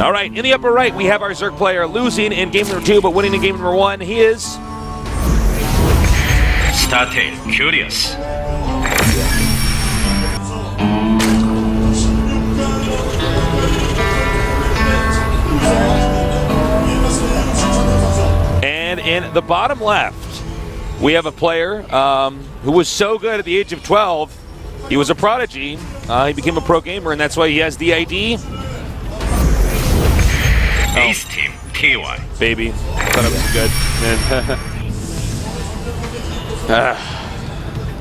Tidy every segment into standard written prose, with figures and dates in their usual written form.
All right, in the upper right, we have our Zerg player losing in game number 2, but winning in game number 1. He is... Started curious. And in the bottom left, we have a player who was so good at the age of 12. He was a prodigy. He became a pro gamer, and that's why he has the ID. Ace Team KY. Baby. I thought it was good.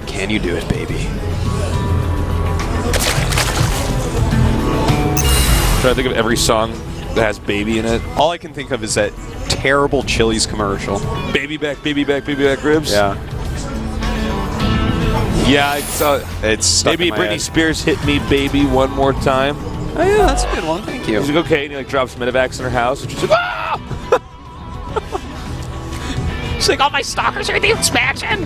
Can you do it, baby? I'm trying to think of every song that has baby in it. All I can think of is that terrible Chili's commercial. Baby back ribs. Yeah. Yeah, It's stuck maybe in my Britney head. Spears hit me baby one more time. Oh yeah, that's a good one. Thank you. He's like, okay, and he like drops Medivacs in her house, and she's like, ah! She's like, all my stalkers are in the expansion.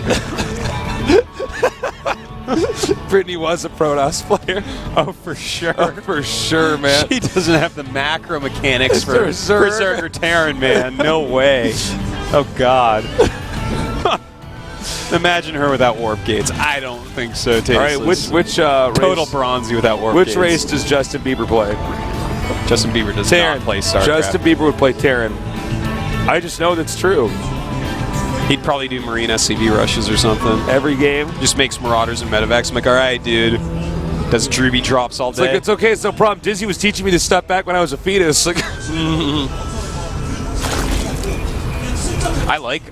Britney was a Protoss player. Oh, for sure. Oh, for sure, man. She doesn't have the macro mechanics for Berserker. Berserker Terran, man. No way. Oh, God. Imagine her without warp gates. I don't think so, Tasteless. All right, which Total race? bronzy without warp Which gates. race does Justin Bieber play? Justin Bieber does Terran. not play StarCraft. Justin Bieber would play Terran. I just know that's true. He'd probably do Marine SCV rushes or something. Every game. Just makes Marauders and Medivacs. I'm like, all right, dude. Does Drooby drops all It's day. like, it's okay, it's no problem. Dizzy was teaching me to step back when I was a fetus. Like,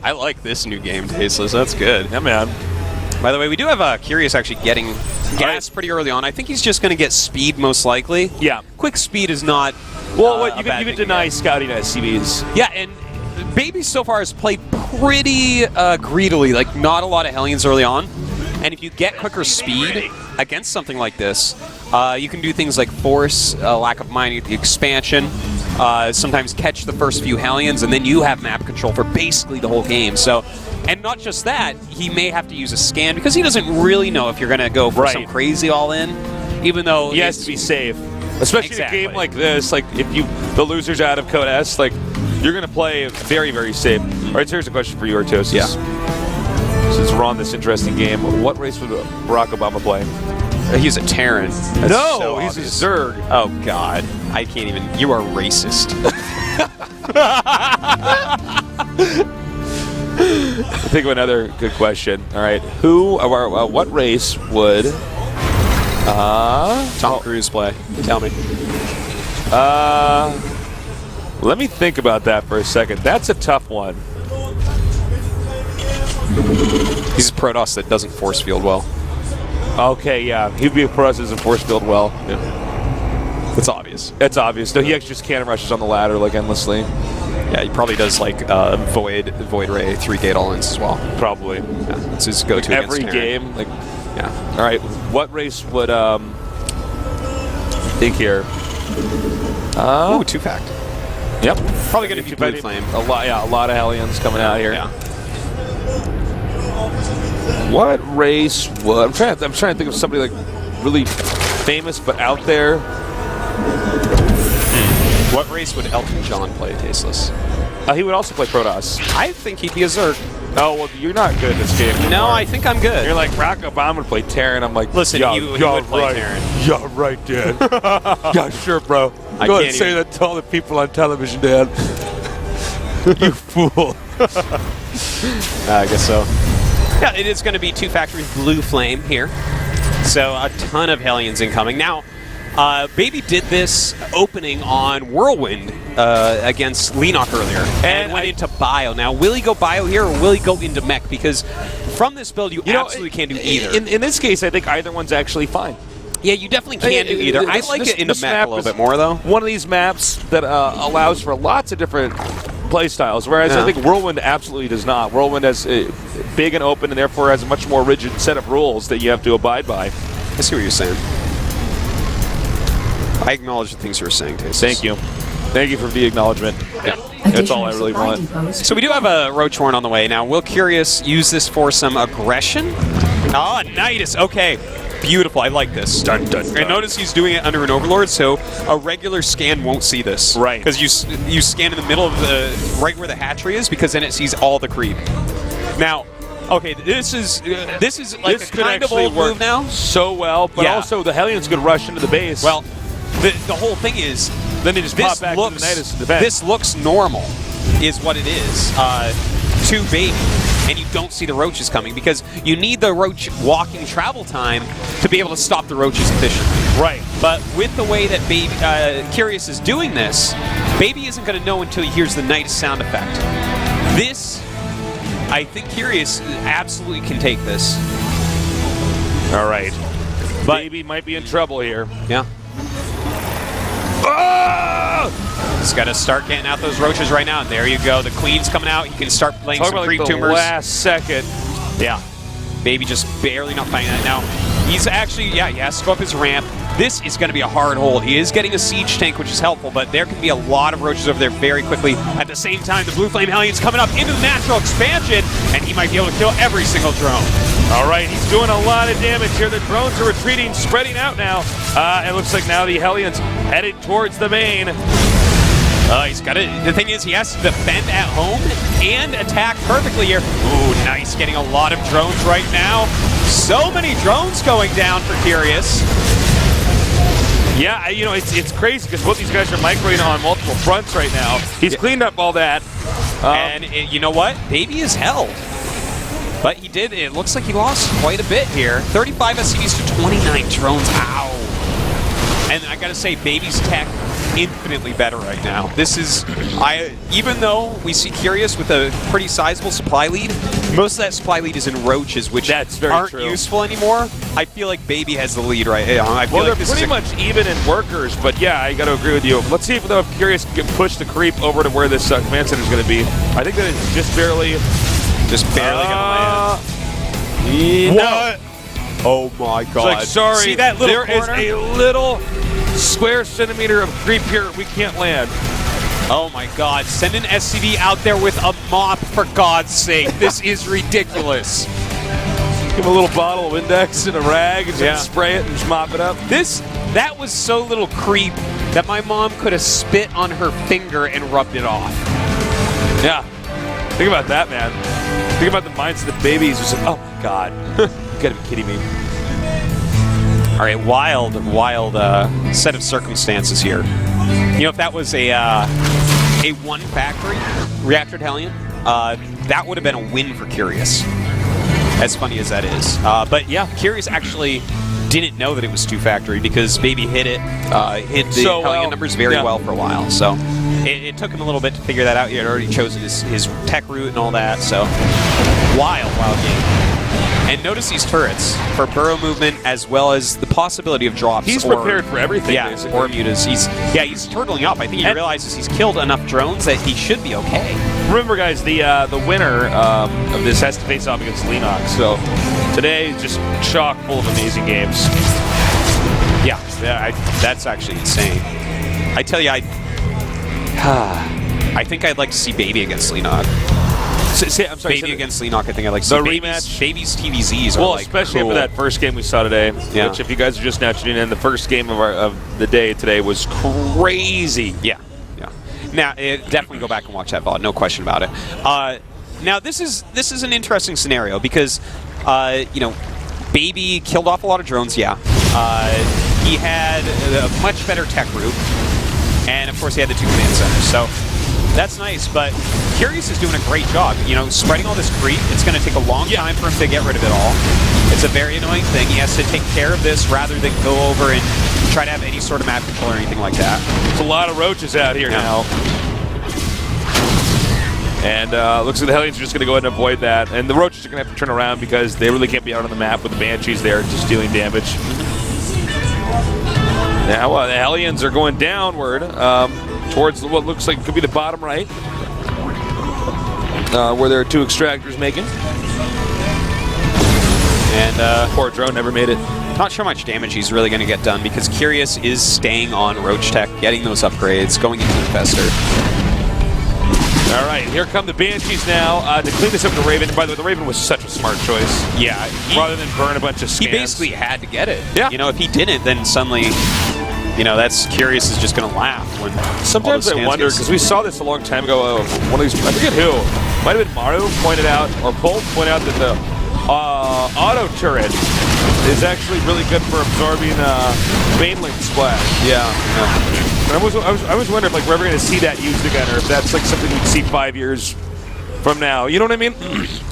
I like this new game, Tasteless. That's good. yeah, man. By the way, we do have Curious actually getting gas pretty early on. I think he's just going to get speed most likely. Yeah. Quick speed is not. Well, what a you bad can thing to deny get. scouting at CVs. Yeah, and Baby so far has played pretty greedily. Like not a lot of Hellions early on. And if you get quicker speed against something like this, you can do things like force lack of mining at the expansion. Sometimes catch the first few Hellions, and then you have map control for basically the whole game. So. And not just that, he may have to use a scan because he doesn't really know if you're going to go for some crazy all-in, even though He has to be safe. Especially in a game like this, like if the loser's out of Code S, like you're going to play very, very safe. All right, so here's a question for you, Artosis. Yeah. Since we're on this interesting game, what race would Barack Obama play? He's a Terran. That's No, so he's obvious. a Zerg. Oh, God. I can't even. You are racist. Think of another good question. All right, what race would Tom Cruise play? Tell me. let me think about that for a second. That's a tough one. He's a Protoss that doesn't force field well. Okay, yeah, he'd be a pro as a force field well. Yeah. That's obvious. That's obvious. Though he actually just cannon rushes on the ladder like endlessly. Yeah, he probably does like Void Ray 3-gate all-ins as well. Probably. Yeah, it's his go-to Every against Terran. game, like. Yeah. All right, what race would think here? Ooh, 2-fact. Yep. Probably going to be Blue Flame. A lot of Hellions coming out here. Yeah. What race would I'm trying to think of somebody like really famous but out there. What race would Elton John play, Tasteless? He would also play Protoss. I think he'd be a Zerg. Oh well, you're not good at this game anymore. No, I think I'm good. You're like Barack Obama would play Terran. I'm like, Listen, yeah, he would play right. Terran. Yeah, right, Dad. Yeah, sure, bro. I Go ahead can't and say even- that to all the people on television, Dad. You fool. I guess so. Yeah, it is going to be 2 factories Blue Flame here. So a ton of Hellions incoming. Now, Baby did this opening on Whirlwind against Leenock earlier and went into Bio. Now, will he go Bio here or will he go into Mech? Because from this build, you absolutely can't do either. In this case, I think either one's actually fine. Yeah, you definitely can do either. I like it into Mech a little bit more, though. One of these maps that allows for lots of different play styles, whereas I think Whirlwind absolutely does not. Whirlwind is big and open and therefore has a much more rigid set of rules that you have to abide by. I see what you're saying. I acknowledge the things you were saying, Tasteless. Thank you. Thank you for the acknowledgement. Yeah. That's all I really want. So we do have a Roach Horn on the way. Now, will Curious use this for some aggression? Ah, Nidus. Okay. Beautiful. I like this. Dun, dun, dun. And notice he's doing it under an Overlord, so a regular scan won't see this. Right. Because you scan in the middle of the right where the hatchery is, because then it sees all the creep. Now, okay, this is like This a could kind of actually old work move now. so well, but Yeah. also the Hellions could rush into the base. Well, the whole thing is then they just pop back to the Nidus in defense. this looks normal, is what it is to Baby, and you don't see the roaches coming because you need the roach walking travel time to be able to stop the roaches efficiently. Right. But with the way that Baby Curious is doing this, Baby isn't going to know until he hears the Nidus sound effect. This, I think Curious absolutely can take this. All right. But- Baby might be in trouble here. Yeah. Ah! He's got to start getting out those roaches right now. And there you go. The queen's coming out. He can start playing Talk some about creep like the tumors. last second. Yeah. Baby just barely not finding that now. He's actually, yeah, he has to go up his ramp. This is going to be a hard hold. He is getting a siege tank, which is helpful, but there can be a lot of roaches over there very quickly. At the same time, the Blue Flame Hellions coming up into the natural expansion, and he might be able to kill every single drone. All right, he's doing a lot of damage here. The drones are retreating, spreading out now. It looks like now the Hellions headed towards the main. He's got it. The thing is, he has to defend at home and attack perfectly here. Ooh, nice. Getting a lot of drones right now. So many drones going down for Curious. Yeah, you know, it's crazy because both these guys are microing on multiple fronts right now. He's cleaned up all that. You know what? Baby is held. But he did. It looks like he lost quite a bit here. 35 SCVs to 29 drones. Ow. And I gotta say, Baby's tech infinitely better right now. This is, even though we see Curious with a pretty sizable supply lead, most of that supply lead is in roaches, which aren't useful anymore. I feel like Baby has the lead right now. I feel Well, like they're this pretty is much even in workers, but yeah, I got to agree with you. Let's see if Curious can push the creep over to where this command center is going to be. I think that it's just barely gonna land. What? Oh my It's god. like, sorry, See that little there is corner? a little square centimeter of creep here we can't land. Oh my god, send an SCV out there with a mop, for God's sake. This is ridiculous. Give him a little bottle of Index and a rag and just spray it and just mop it up. That was so little creep that my mom could have spit on her finger and rubbed it off. Yeah. Think about that, man. Think about the minds of the babies. Just like, oh my god. You gotta be kidding me. All right, wild set of circumstances here. You know, if that was a one factory reactor Hellion, that would have been a win for Curious. As funny as that is. But yeah, Curious actually didn't know that it was two factory because Baby hit the Hellion numbers very well for a while. So it took him a little bit to figure that out. He had already chosen his tech route and all that. So wild game. And notice these turrets for burrow movement as well as the possibility of drops. He's prepared for everything, basically. Or mutas. He's turtling up. I think he realizes he's killed enough drones that he should be okay. Remember, guys, the winner of this has to face off against Lennox. So today is just chock full of amazing games. Yeah, that's actually insane. I tell you, I think I'd like to see Baby against Lennox. I'm sorry, Baby against Lennox, I think I'd like to see. The rematch? Baby's TVZs are like especially cool. after that first game we saw today, which if you guys are just now tuning in, the first game of the day today was crazy. Yeah. Now, definitely go back and watch that VOD, no question about it. Now, this is an interesting scenario because, Baby killed off a lot of drones, he had a much better tech route, and of course he had the two command centers, so that's nice, but Curious is doing a great job. You know, spreading all this creep, it's going to take a long time for him to get rid of it all. It's a very annoying thing. He has to take care of this rather than go over and try to have any sort of map control or anything like that. There's a lot of roaches out here now. And looks like the Hellions are just going to go ahead and avoid that. And the roaches are going to have to turn around because they really can't be out on the map with the Banshees there just dealing damage. Now the Hellions are going downward towards what looks like could be the bottom right, where there are two extractors making. And poor drone never made it. Not sure how much damage he's really going to get done because Curious is staying on Roach Tech, getting those upgrades, going into Infester. All right, here come the Banshees now to clean this up to Raven. By the way, the Raven was such a smart choice. Yeah. Rather than burn a bunch of scans. He basically had to get it. Yeah. You know, if he didn't, then suddenly, you know, that's Curious is just going to laugh. When Sometimes I wonder, because we saw this a long time ago, one of these, I forget who, might have been Maru pointed out, or Bolt pointed out that the auto turret is actually really good for absorbing Baneling splash. Yeah. And I was wondering if like we're ever going to see that used again, or if that's like something we'd see 5 years from now. You know what I mean?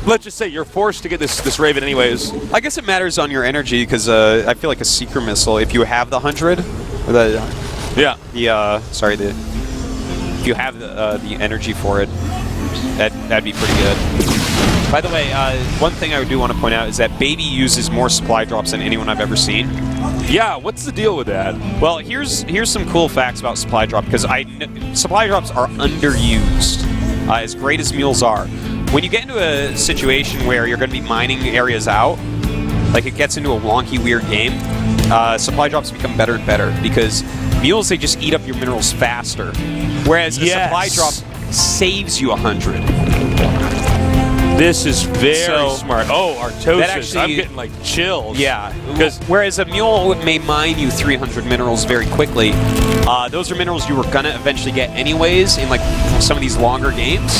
Let's just say you're forced to get this Raven anyways. I guess it matters on your energy because I feel like a Seeker Missile, if you have the 100, or the if you have the energy for it, that'd be pretty good. By the way, one thing I do want to point out is that Baby uses more supply drops than anyone I've ever seen. Yeah, what's the deal with that? Well, here's some cool facts about supply drop, because supply drops are underused, as great as mules are. When you get into a situation where you're going to be mining areas out, like it gets into a wonky, weird game, supply drops become better and better, because mules, they just eat up your minerals faster, whereas a supply drop saves you 100. This is very smart. Oh, Artosis. I'm getting like chills. Yeah. Whereas a mule may mine you 300 minerals very quickly, those are minerals you were going to eventually get anyways in like some of these longer games.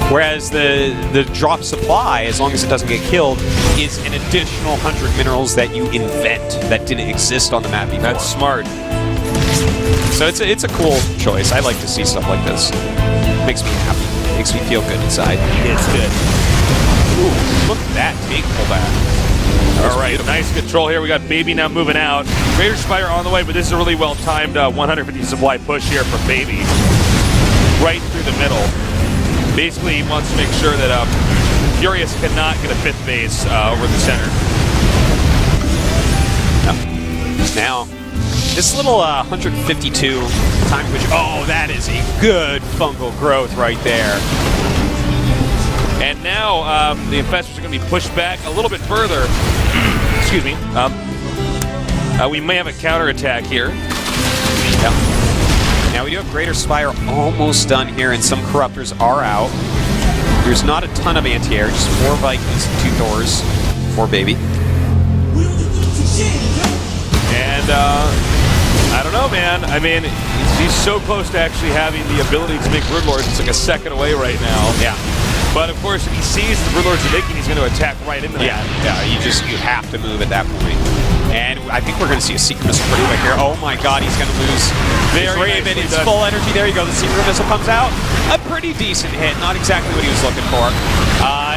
Whereas the drop supply, as long as it doesn't get killed, is an additional 100 minerals that you invent that didn't exist on the map before. That's smart. So it's a cool choice. I like to see stuff like this. Makes me happy. Makes me feel good inside. It's good. Ooh, look at that big pullback. All right, nice control here. We got Baby now moving out. Greater Spire on the way, but this is a really well-timed 150 supply push here for Baby. Right through the middle. Basically, he wants to make sure that Furious cannot get a 5th base over the center. Now, this little 152 time push. Oh, that is a good fungal growth right there. And now the Infestors are going to be pushed back a little bit further. Excuse me. We may have a counterattack here. Yep. Now we do have Greater Spire almost done here, and some Corruptors are out. There's not a ton of anti-air, just 4 Vikings and 2 Thors for Baby. And I don't know, man. I mean, he's so close to actually having the ability to make Broodlords. It's like a second away right now. Yeah. But of course, if he sees the Broodlords are making, he's going to attack right into that. Yeah, you have to move at that point. And I think we're going to see a Secret Missile pretty quick here. Oh my god, he's going to lose his Raven. It's full energy. There you go. The Secret Missile comes out. A pretty decent hit. Not exactly what he was looking for.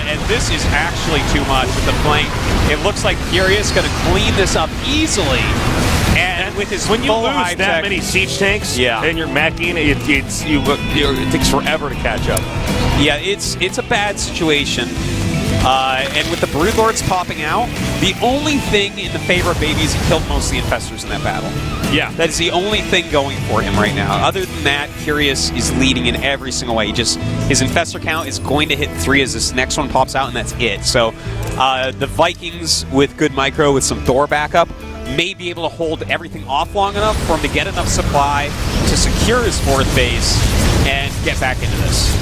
And this is actually too much with the flank. It looks like Furious going to clean this up easily. And with his when you full lose that many siege tanks, and you're macking, it takes forever to catch up. Yeah, it's a bad situation. And with the Broodlords popping out, the only thing in the favor of Baby is he killed most of the Infestors in that battle. Yeah. That is the only thing going for him right now. Other than that, Curious is leading in every single way. His Infestor count is going to hit 3 as this next one pops out, and that's it. So the Vikings with good micro, with some Thor backup, may be able to hold everything off long enough for him to get enough supply to secure his 4th base and get back into this.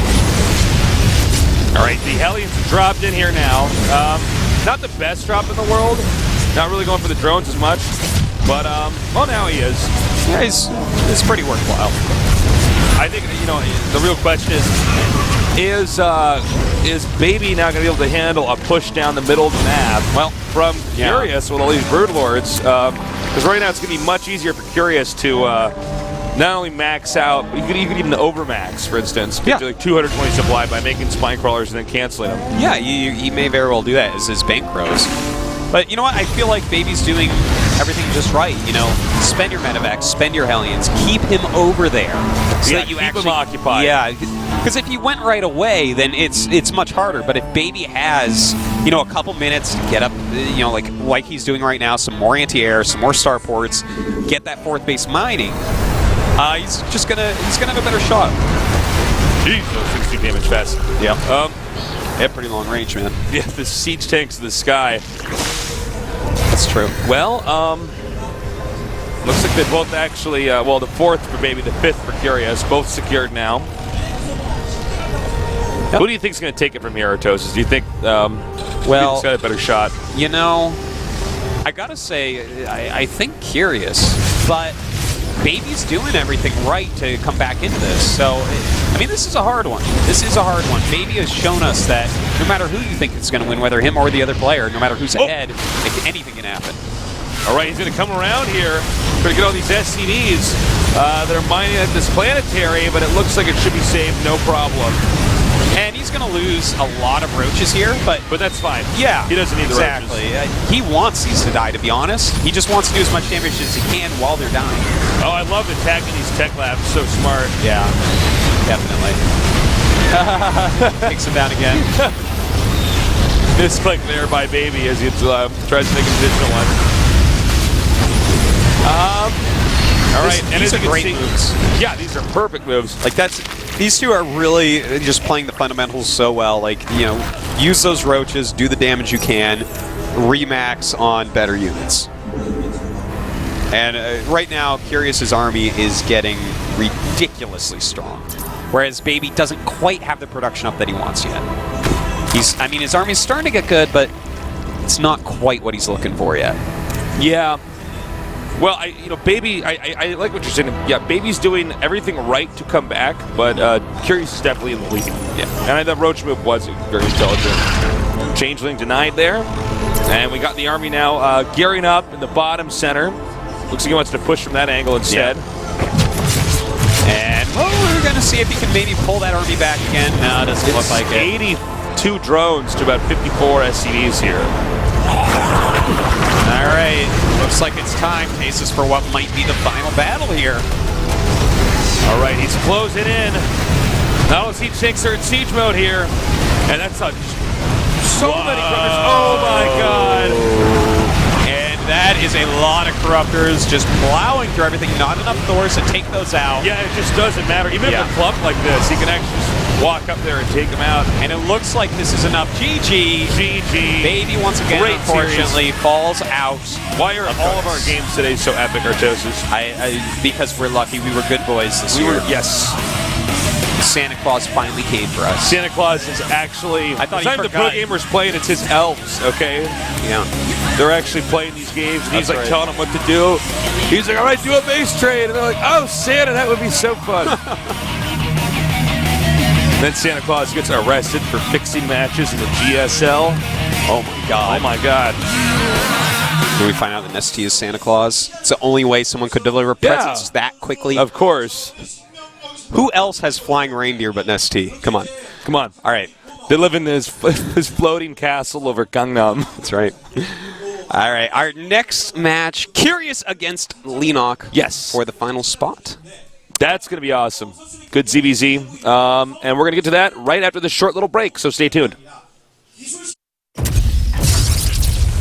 All right, the Hellions have dropped in here now. Not the best drop in the world. Not really going for the drones as much. But, well, now he is. Yeah, it's pretty worthwhile. I think, you know, the real question is Baby now going to be able to handle a push down the middle of the map? Well, from Curious with all these Broodlords, because right now it's going to be much easier for Curious to not only max out, you could even overmax, for instance, get to like 220 supply by making spine crawlers and then canceling them. Yeah, he may very well do that as his bank grows. But you know what? I feel like Baby's doing everything just right. You know, spend your medevacs, spend your Hellions, keep him over there, so that you keep actually him occupied. Yeah, because if he went right away, then it's much harder. But if Baby has, you know, a couple minutes to get up, you know, like he's doing right now, some more anti-air, some more starports, get that 4th base mining. He's gonna have a better shot. Jeez, 60 damage fast. Yeah. They have pretty long range, man. Yeah, the siege tanks of the sky. That's true. Well, looks like they both actually, well, the 4th for Baby, the 5th for Curious, both secured now. Who do you think's going to take it from here, Artosis? Do you think well, he's got a better shot? You know, I gotta say, I think Curious, but Baby's doing everything right to come back into this. So, I mean, this is a hard one. This is a hard one. Baby has shown us that no matter who you think is going to win, whether him or the other player, no matter who's ahead, anything can happen. All right, he's going to come around here. Going to get all these SCVs that are mining at this planetary, but it looks like it should be saved, no problem. And he's going to lose a lot of roaches here, but that's fine. Yeah, he doesn't need the roaches. He wants these to die, to be honest. He just wants to do as much damage as he can while they're dying. Oh, I love attacking these tech labs. So smart. Yeah, definitely. Takes him down again. Misclick there by Baby as he tries to make an additional one. All right, and these are great moves. Yeah, these are perfect moves. Like these two are really just playing the fundamentals so well. Like, you know, use those roaches, do the damage you can, remax on better units. And right now, Curious's army is getting ridiculously strong, whereas Baby doesn't quite have the production up that he wants yet. I mean, his army's starting to get good, but it's not quite what he's looking for yet. Yeah. Well, Baby, I like what you're saying. Yeah, Baby's doing everything right to come back, but Curious is definitely in the lead. Yeah. And that roach move was very intelligent. Changeling denied there. And we got the army now gearing up in the bottom center. Looks like he wants to push from that angle instead. Yeah. And we're going to see if he can maybe pull that army back again. No, it doesn't look like it. 82 drones to about 54 SCVs here. All right, looks like it's time, Cases, for what might be the final battle here. All right, he's closing in. Now the siege tanks are in siege mode here, and that's so many corruptors. Oh my God! And that is a lot of corruptors just plowing through everything. Not enough Thors to take those out. Yeah, it just doesn't matter. Even if a clump like this, he can actually just walk up there and take them out. And it looks like this is enough. GG. Baby once again, great unfortunately, falls out. Why are all of our games today so epic, Artosis? Because we're lucky. We were good boys this year. Yes. Santa Claus finally came for us. Santa Claus is actually... I thought it's not the pro gamers playing, it's his elves, okay? Yeah. They're actually playing these games, and he's like telling them what to do. He's like, all right, do a base trade. And they're like, oh, Santa, that would be so fun. Then Santa Claus gets arrested for fixing matches in the GSL. Oh my God. Oh my God. Then we find out that Nestea is Santa Claus. It's the only way someone could deliver presents that quickly. Of course. Who else has flying reindeer but Nestea? Come on. Come on. All right. They live in this floating castle over Gangnam. That's right. All right. Our next match, Curious against Leenock. Yes. For the final spot. That's going to be awesome. Good ZVZ. And we're going to get to that right after this short little break, so stay tuned.